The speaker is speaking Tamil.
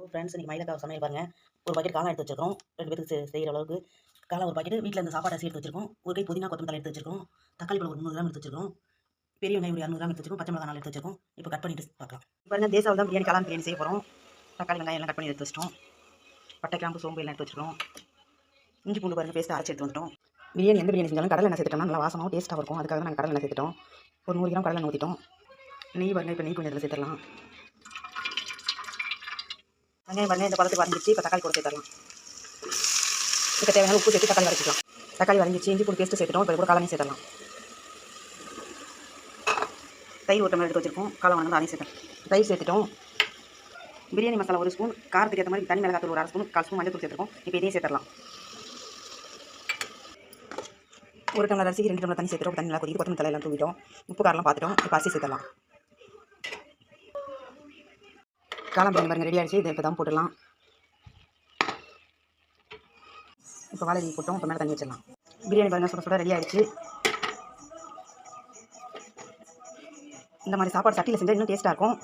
ஃப்ரெண்ட்ஸ் இன்றைக்கி மயிலக்காய் சமையல் பாருங்கள். ஒரு பாக்கெட் காளான் எடுத்து வச்சிருக்கோம். 2 பேருக்கு செய்கிற அளவுக்கு காளான் ஒரு பாக்கெட். வீட்டில் இந்த சாப்பாடு அரிசி எடுத்து வச்சிருக்கோம். ஒரு கை புதினா கொத்தமல்லி எடுத்து வச்சிருக்கோம். தக்காளி பழம் ஒரு 300 கிராம் எடுத்து வச்சிருக்கோம். பெரிய வெங்காயம் ஒரு 200 கிராம் எடுத்து வச்சிருக்கோம். பச்சை மிளகாய் 4 எடுத்து வச்சிருக்கோம். இப்போ கட் பண்ணிட்டு பார்க்கலாம். பாருங்கள், தேசாவில் தான் பிரியாணி காளான் பிரியாணி செய்ய போகிறோம். தக்காளி வெங்காயம் எல்லாம் கட் பண்ணி எடுத்து வச்சிட்டோம். பட்டை கிராம்பு சோம்பு எல்லாம் எடுத்து வச்சிருக்கோம். இஞ்சி பூண்டு பாருங்கள் பேஸ்ட் அரைச்சி எடுத்து வந்துட்டோம். பிரியாணி எந்த பிரியாணி செஞ்சாலும் கடலை எண்ணெய் சேர்த்துட்டோம்னா நல்லா வாசமாகவும் டேஸ்ட்டாக இருக்கும். அதுக்காக நாங்கள் கடலை எண்ணெய் சேர்த்துட்டோம். ஒரு 100 கிராம் கடலை எண்ணெய் ஊற்றிட்டோம். நெய் பாருங்கள், இப்போ நெய் கொஞ்சம் இதில் சேர்த்துடலாம். வெங்காயம் பாருங்கள் இந்த பழத்துக்கு வரைஞ்சிச்சு. இப்போ தக்காளி கூட சேர்த்துடலாம். இப்போ தேவையான உப்பு சேர்த்து தக்காளி வரைச்சிக்கலாம். தக்காளி வரைஞ்சிச்சு. இஞ்சி பூண்டு பேஸ்ட்டு சேர்த்துட்டோம். இப்போ கூட காளானையும் சேர்த்துடலாம். தயிர் ஒரு டம்ளர் எடுத்து வச்சிருக்கோம். காளான் வந்து அதையும் சேர்த்தோம். தயிர் சேர்த்துட்டோம். பிரியாணி மசாலா 1 ஸ்பூன், காரத்துக்கு ஏற்ற மாதிரி தனி மிளகாத்தூள் ஒரு 1/2 ஸ்பூன், 1/4 ஸ்பூன் மஞ்சள் தூள் சேர்த்துருக்கோம். இப்போ இதையும் சேர்த்துடலாம். ஒரு டம்ளர் அரிசி 2 டம்ளர் தண்ணி சேர்த்துட்டோம். தண்ணி நல்லா கொதிக்குது. கொத்தமல்லி தலை எல்லாம் தூவிட்டோம். உப்பு காரெல்லாம் பார்த்துட்டோம். இப்போ அரிசி சேர்த்துடலாம். காளான் பிரியாணி பாருங்கள் ரெடி ஆகிடுச்சு. இதை இப்போ தான் போட்டுடலாம். இப்போ வாழை போட்டோம். இப்போ மேலே தண்ணி வச்சிடலாம். பிரியாணி பாருங்கள் சுட சுட ரெடி ஆகிடுச்சு. இந்த மாதிரி சாப்பாடு சட்டியில் செஞ்சால் இன்னும் டேஸ்ட்டாக இருக்கும்.